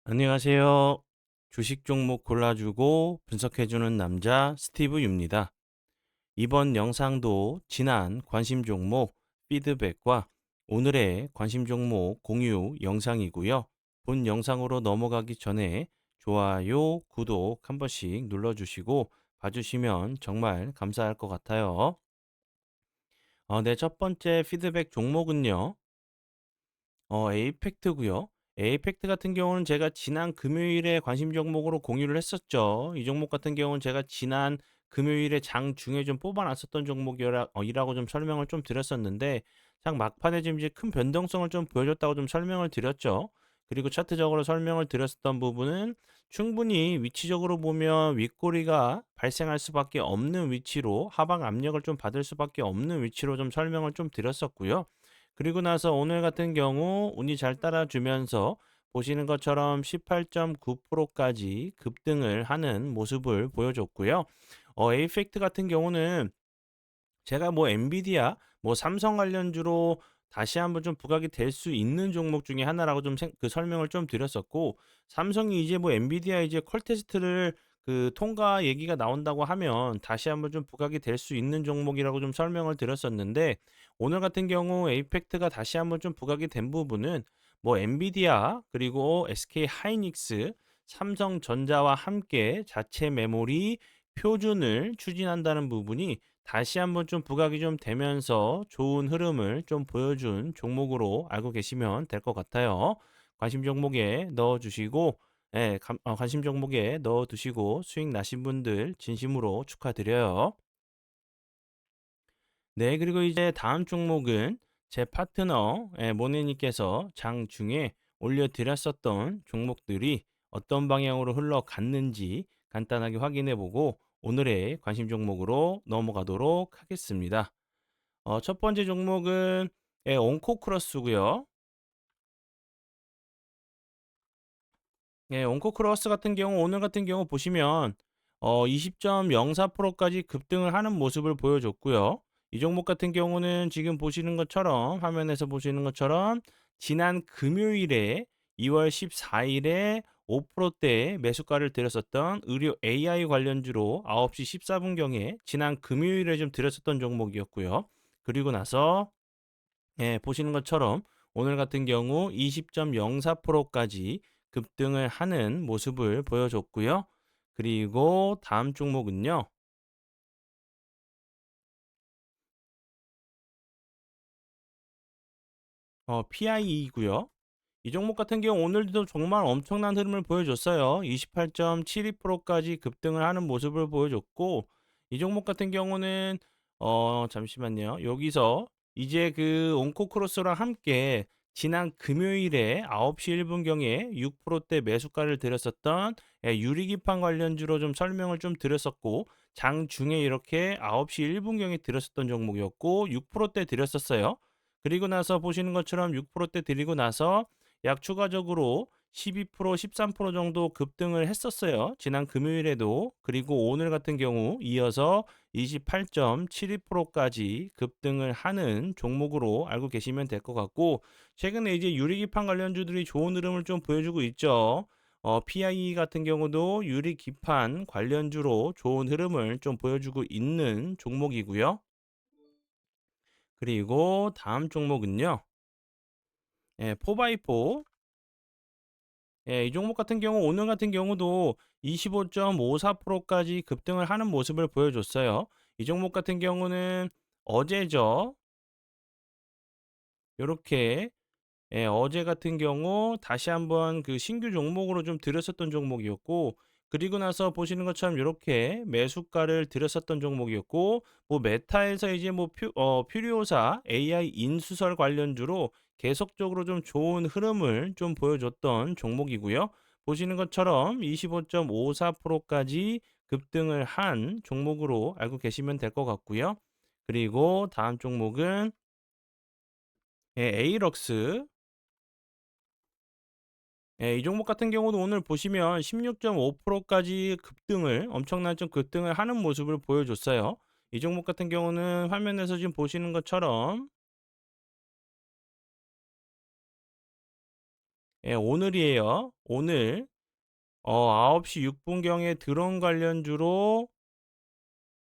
안녕하세요. 주식 종목 골라주고 분석해주는 남자 스티브 유입니다. 이번 영상도 지난 관심 종목 피드백과 오늘의 관심 종목 공유 영상이고요. 본 영상으로 넘어가기 전에 좋아요, 구독 한 번씩 눌러주시고 봐주시면 정말 감사할 것 같아요. 네, 첫 번째 피드백 종목은요. 에이펙트고요. 에이펙트 같은 경우는 제가 지난 금요일에 관심 종목으로 공유를 했었죠. 이 종목 같은 경우는 제가 지난 금요일에 장 중에 좀 뽑아놨었던 종목이라고 좀 설명을 좀 드렸었는데 장 막판에 지금 이제 큰 변동성을 좀 보여줬다고 좀 설명을 드렸죠. 그리고 차트적으로 설명을 드렸었던 부분은 충분히 위치적으로 보면 윗꼬리가 발생할 수밖에 없는 위치로 하방 압력을 좀 받을 수밖에 없는 위치로 좀 설명을 좀 드렸었고요. 그리고 나서 오늘 같은 경우 운이 잘 따라주면서 보시는 것처럼 18.9%까지 급등을 하는 모습을 보여줬고요. 에이펙트 같은 경우는 제가 뭐 엔비디아, 뭐 삼성 관련주로 다시 한번 좀 부각이 될 수 있는 종목 중에 하나라고 좀 설명을 좀 드렸었고, 삼성이 이제 뭐 엔비디아 이제 퀄 테스트를 통과 얘기가 나온다고 하면 다시 한번 좀 부각이 될 수 있는 종목이라고 좀 설명을 드렸었는데, 오늘 같은 경우 에이펙트가 다시 한번 좀 부각이 된 부분은 뭐 엔비디아 그리고 SK 하이닉스, 삼성전자와 함께 자체 메모리 표준을 추진한다는 부분이 다시 한번 좀 부각이 좀 되면서 좋은 흐름을 좀 보여준 종목으로 알고 계시면 될 것 같아요. 관심 종목에 넣어 주시고, 관심 종목에 넣어 두시고 수익 나신 분들 진심으로 축하드려요. 네, 그리고 이제 다음 종목은 제 파트너 모네님께서 장중에 올려드렸었던 종목들이 어떤 방향으로 흘러갔는지 간단하게 확인해 보고 오늘의 관심 종목으로 넘어가도록 하겠습니다. 첫 번째 종목은 온코크로스고요. 온코크로스 같은 경우 오늘 같은 경우 보시면 20.04%까지 급등을 하는 모습을 보여줬고요. 이 종목 같은 경우는 지금 보시는 것처럼 화면에서 보시는 것처럼 지난 금요일에 2월 14일에 5%대 매수가를 들였었던 의료 AI 관련주로 9시 14분경에 지난 금요일에 좀 들였었던 종목이었고요. 그리고 나서 보시는 것처럼 오늘 같은 경우 20.04%까지 급등을 하는 모습을 보여줬고요. 그리고 다음 종목은요. PIE이고요. 이 종목 같은 경우 오늘도 정말 엄청난 흐름을 보여줬어요. 28.72%까지 급등을 하는 모습을 보여줬고 이 종목 같은 경우는 잠시만요. 여기서 이제 온코크로스랑 함께 지난 금요일에 9시 1분경에 6%대 매수가를 들였었던 유리기판 관련주로 좀 설명을 좀 드렸었고 장 중에 이렇게 9시 1분경에 들였었던 종목이었고 6%대 들였었어요. 그리고 나서 보시는 것처럼 6%대 드리고 나서 약 추가적으로 12%, 13% 정도 급등을 했었어요. 지난 금요일에도. 그리고 오늘 같은 경우 이어서 28.72%까지 급등을 하는 종목으로 알고 계시면 될 것 같고, 최근에 이제 유리기판 관련주들이 좋은 흐름을 좀 보여주고 있죠. PIE 같은 경우도 유리기판 관련주로 좋은 흐름을 좀 보여주고 있는 종목이고요. 그리고 다음 종목은요. 4x4. 이 종목 같은 경우 오늘 같은 경우도 25.54%까지 급등을 하는 모습을 보여줬어요. 이 종목 같은 경우는 어제죠. 요렇게 어제 같은 경우 다시 한번 신규 종목으로 좀 들였었던 종목이었고, 그리고 나서 보시는 것처럼 이렇게 매수가를 들였었던 종목이었고, 뭐 메타에서 이제 뭐 퓨리오사 AI 인수설 관련주로 계속적으로 좀 좋은 흐름을 좀 보여줬던 종목이고요. 보시는 것처럼 25.54%까지 급등을 한 종목으로 알고 계시면 될 것 같고요. 그리고 다음 종목은 에이럭스. 이 종목 같은 경우도 오늘 보시면 16.5%까지 급등을 엄청난 좀 급등을 하는 모습을 보여줬어요. 이 종목 같은 경우는 화면에서 지금 보시는 것처럼 예, 오늘이에요. 오늘 9시 6분경에 드론 관련주로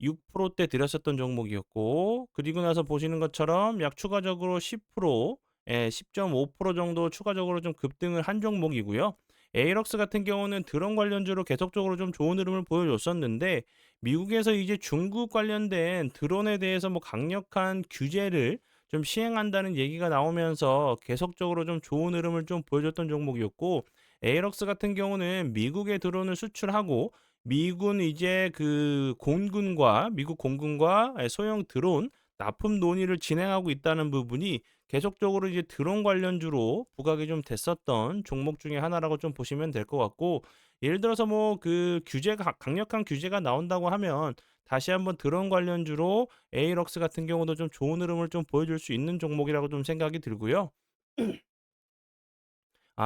6%대 들였었던 종목이었고, 그리고 나서 보시는 것처럼 약 추가적으로 10%, 10.5% 정도 추가적으로 좀 급등을 한 종목이고요. 에이럭스 같은 경우는 드론 관련주로 계속적으로 좀 좋은 흐름을 보여줬었는데, 미국에서 이제 중국 관련된 드론에 대해서 뭐 강력한 규제를 좀 시행한다는 얘기가 나오면서 계속적으로 좀 좋은 흐름을 좀 보여줬던 종목이었고, 에이럭스 같은 경우는 미국에 드론을 수출하고 미군 이제 그 공군과 미국 공군과 소형 드론 납품 논의를 진행하고 있다는 부분이 계속적으로 이제 드론 관련주로 부각이 좀 됐었던 종목 중에 하나라고 좀 보시면 될 것 같고, 예를 들어서 뭐 그 규제가 강력한 규제가 나온다고 하면 다시 한번 드론 관련주로 에이럭스 같은 경우도 좀 좋은 흐름을 좀 보여줄 수 있는 종목이라고 좀 생각이 들고요.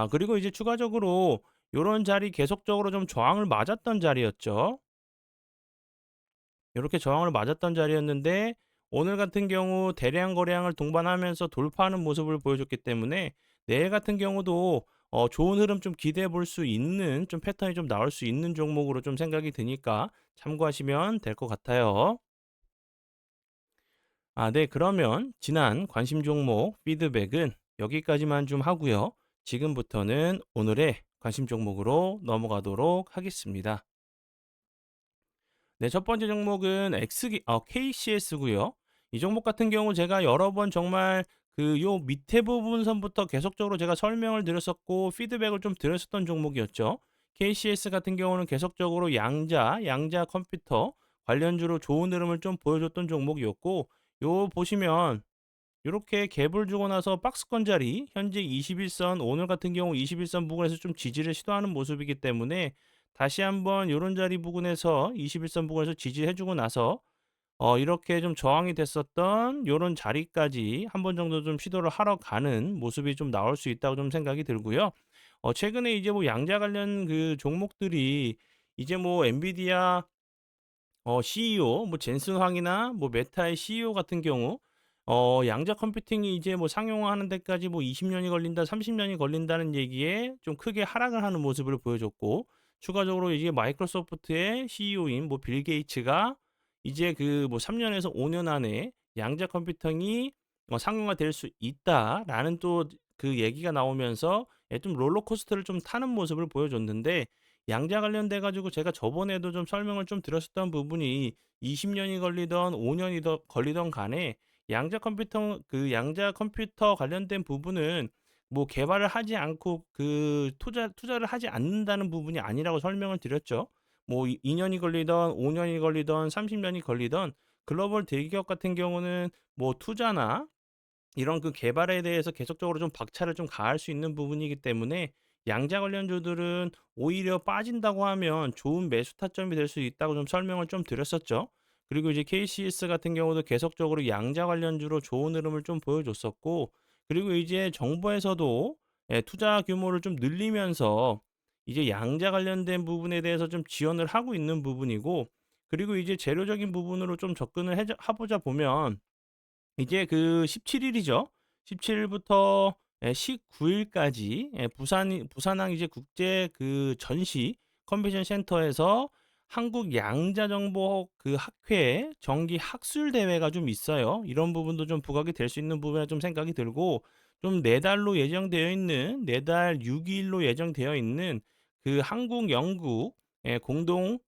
그리고 이제 추가적으로 요런 자리 계속적으로 좀 저항을 맞았던 자리였죠. 이렇게 저항을 맞았던 자리였는데 오늘 같은 경우 대량 거래량을 동반하면서 돌파하는 모습을 보여줬기 때문에 내일 같은 경우도 좋은 흐름 좀 기대해 볼 수 있는 좀 패턴이 좀 나올 수 있는 종목으로 좀 생각이 드니까 참고하시면 될 것 같아요. 네, 그러면 지난 관심 종목 피드백은 여기까지만 좀 하고요. 지금부터는 오늘의 관심 종목으로 넘어가도록 하겠습니다. 네, 첫 번째 종목은 KCS고요. 이 종목 같은 경우 제가 여러 번 정말 그 요 밑에 부분 선부터 계속적으로 제가 설명을 드렸었고 피드백을 좀 드렸었던 종목이었죠. KCS 같은 경우는 계속적으로 양자 컴퓨터 관련주로 좋은 흐름을 좀 보여줬던 종목이었고, 요 보시면 요렇게 갭을 주고 나서 박스권 자리 현재 21선, 오늘 같은 경우 21선 부근에서 좀 지지를 시도하는 모습이기 때문에 다시 한번 요런 자리 부근에서 21선 부근에서 지지해 주고 나서 이렇게 좀 저항이 됐었던 요런 자리까지 한 번 정도 좀 시도를 하러 가는 모습이 좀 나올 수 있다고 좀 생각이 들고요. 최근에 이제 뭐 양자 관련 그 종목들이 이제 뭐 엔비디아 CEO 뭐 젠슨 황이나 뭐 메타의 CEO 같은 경우 양자 컴퓨팅이 이제 뭐 상용화하는 데까지 뭐 20 년이 걸린다, 30 년이 걸린다는 얘기에 좀 크게 하락을 하는 모습을 보여줬고, 추가적으로 이제 마이크로소프트의 CEO인 뭐 빌 게이츠가 이제 그 뭐 3 년에서 5년 안에 양자 컴퓨팅이 상용화될 수 있다라는 또 그 얘기가 나오면서 좀 롤러코스터를 좀 타는 모습을 보여줬는데, 양자 관련돼 가지고 제가 저번에도 좀 설명을 좀 드렸었던 부분이 20 년이 걸리던 5 년이 더 걸리던 간에 양자 컴퓨터 관련된 부분은 뭐 개발을 하지 않고 그 투자를 하지 않는다는 부분이 아니라고 설명을 드렸죠. 뭐 2 년이 걸리던 5 년이 걸리던 30 년이 걸리던 글로벌 대기업 같은 경우는 뭐 투자나 이런 그 개발에 대해서 계속적으로 좀 박차를 좀 가할 수 있는 부분이기 때문에 양자 관련주들은 오히려 빠진다고 하면 좋은 매수 타점이 될 수 있다고 좀 설명을 좀 드렸었죠. 그리고 이제 KCS 같은 경우도 계속적으로 양자 관련주로 좋은 흐름을 좀 보여줬었고, 그리고 이제 정부에서도 투자 규모를 좀 늘리면서 이제 양자 관련된 부분에 대해서 좀 지원을 하고 있는 부분이고, 그리고 이제 재료적인 부분으로 좀 접근을 해보자 보면 이제 그 17일이죠. 17일부터 19일까지 부산항 이제 국제 그 전시 컨벤션 센터에서 한국 양자정보 그 학회 정기 학술 대회가 좀 있어요. 이런 부분도 좀 부각이 될 수 있는 부분에 좀 생각이 들고, 좀 내달로 예정되어 있는 내달 6일로 예정되어 있는 그 한국 영국 공동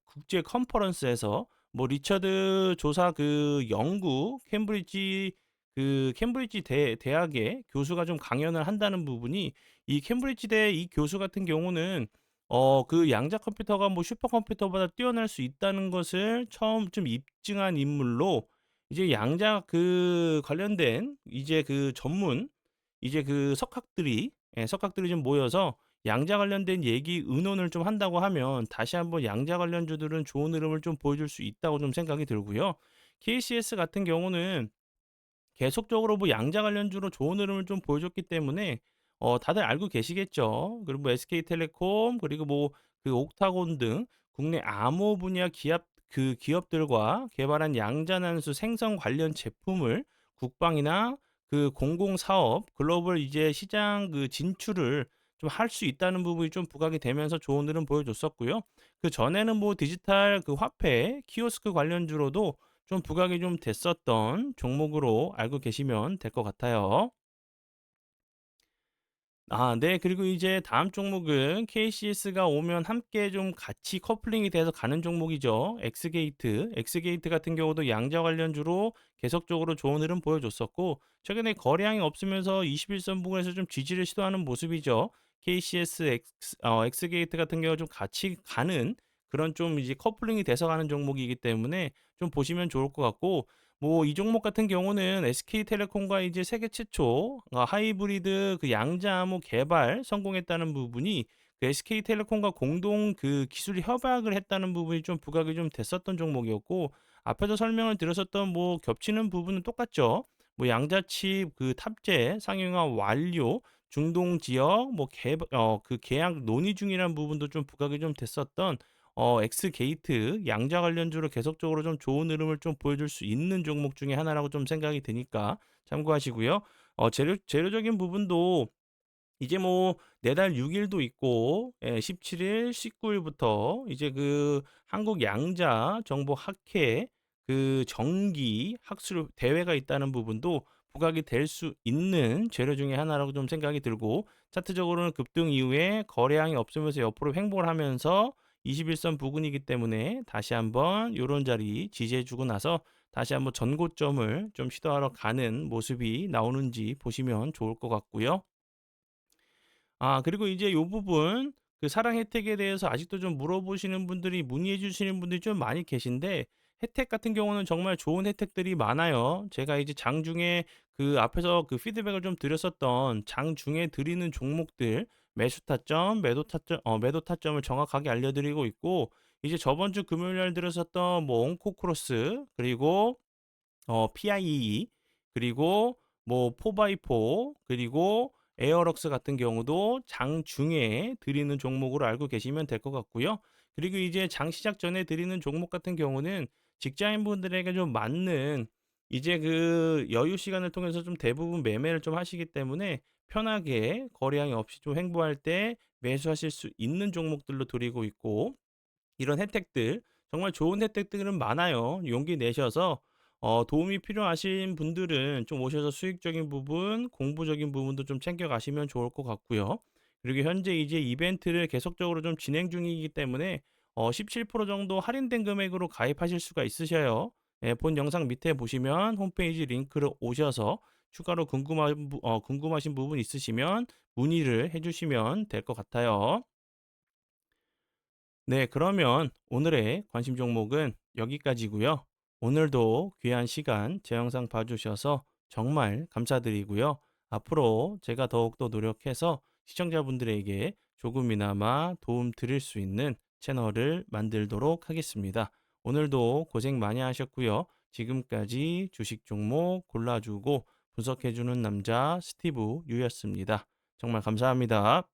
국제 컨퍼런스에서 뭐 리처드 조사 그 영국 캠브리지 대학의 교수가 좀 강연을 한다는 부분이, 이 캠브리지 대 이 교수 같은 경우는 그 양자 컴퓨터가 뭐 슈퍼컴퓨터보다 뛰어날 수 있다는 것을 처음 좀 입증한 인물로, 이제 양자 그 관련된 이제 그 전문 이제 그 석학들이 좀 모여서 양자 관련된 얘기 의논을 좀 한다고 하면 다시 한번 양자 관련주들은 좋은 흐름을 좀 보여줄 수 있다고 좀 생각이 들고요. KCS 같은 경우는 계속적으로 뭐 양자 관련주로 좋은 흐름을 좀 보여줬기 때문에 다들 알고 계시겠죠. 그리고 뭐 SK텔레콤 그리고 뭐 그 옥타곤 등 국내 암호 분야 기업들과 개발한 양자난수 생성 관련 제품을 국방이나 그 공공사업 글로벌 이제 시장 그 진출을 좀 할 수 있다는 부분이 좀 부각이 되면서 좋은 흐름 보여줬었고요. 그전에는 뭐 디지털 그 화폐, 키오스크 관련주로도 좀 부각이 좀 됐었던 종목으로 알고 계시면 될 것 같아요. 네. 그리고 이제 다음 종목은 KCS가 오면 함께 좀 같이 커플링이 돼서 가는 종목이죠. 엑스게이트. 엑스게이트 같은 경우도 양자 관련주로 계속적으로 좋은 흐름 보여줬었고, 최근에 거래량이 없으면서 21선 부근에서 좀 지지를 시도하는 모습이죠. KCS 엑스게이트 같은 경우 좀 같이 가는 그런 좀 이제 커플링이 돼서 가는 종목이기 때문에 좀 보시면 좋을 것 같고, 뭐 이 종목 같은 경우는 SK텔레콤과 이제 세계 최초 하이브리드 그 양자암호 개발 성공했다는 부분이 그 SK텔레콤과 공동 그 기술 협약을 했다는 부분이 좀 부각이 좀 됐었던 종목이었고, 앞에서 설명을 드렸었던 뭐 겹치는 부분은 똑같죠. 뭐 양자칩 그 탑재 상용화 완료, 중동 지역 뭐 그 계약 논의 중이라는 부분도 좀 부각이 좀 됐었던 엑스게이트 양자 관련주로 계속적으로 좀 좋은 흐름을 좀 보여줄 수 있는 종목 중에 하나라고 좀 생각이 드니까 참고하시고요. 재료적인 부분도 이제 뭐 내달 6 일도 있고 17 일, 19 일부터 이제 그 한국 양자 정보 학회 그 정기 학술 대회가 있다는 부분도 부각이 될 수 있는 재료 중에 하나라고 좀 생각이 들고, 차트적으로는 급등 이후에 거래량이 없으면서 옆으로 횡보를 하면서 21선 부근이기 때문에 다시 한번 요런 자리 지지해 주고 나서 다시 한번 전고점을 좀 시도하러 가는 모습이 나오는지 보시면 좋을 것 같고요. 그리고 이제 요 부분 그 사랑 혜택에 대해서 아직도 좀 물어보시는 분들이 문의해 주시는 분들이 좀 많이 계신데, 혜택 같은 경우는 정말 좋은 혜택들이 많아요. 제가 이제 장중에 그 앞에서 그 피드백을 좀 드렸었던 장중에 드리는 종목들 매수 타점, 매도 타점을 정확하게 알려드리고 있고, 이제 저번 주 금요일 날 드렸었던 뭐 온코크로스, 그리고 PIEE, 그리고 뭐 4x4, 그리고 에어럭스 같은 경우도 장중에 드리는 종목으로 알고 계시면 될 것 같고요. 그리고 이제 장 시작 전에 드리는 종목 같은 경우는 직장인분들에게 좀 맞는 이제 그 여유 시간을 통해서 좀 대부분 매매를 좀 하시기 때문에 편하게 거래량이 없이 좀 횡보할 때 매수하실 수 있는 종목들로 드리고 있고, 이런 혜택들 정말 좋은 혜택들은 많아요. 용기 내셔서 도움이 필요하신 분들은 좀 오셔서 수익적인 부분, 공부적인 부분도 좀 챙겨 가시면 좋을 것 같고요. 그리고 현재 이제 이벤트를 계속적으로 좀 진행 중이기 때문에 17% 정도 할인된 금액으로 가입하실 수가 있으셔요. 예, 본 영상 밑에 보시면 홈페이지 링크를 오셔서 추가로 궁금하신 부분 있으시면 문의를 해 주시면 될 것 같아요. 네, 그러면 오늘의 관심 종목은 여기까지고요. 오늘도 귀한 시간 제 영상 봐주셔서 정말 감사드리고요. 앞으로 제가 더욱더 노력해서 시청자분들에게 조금이나마 도움 드릴 수 있는 채널을 만들도록 하겠습니다. 오늘도 고생 많이 하셨고요. 지금까지 주식 종목 골라주고 분석해주는 남자 스티브 유였습니다. 정말 감사합니다.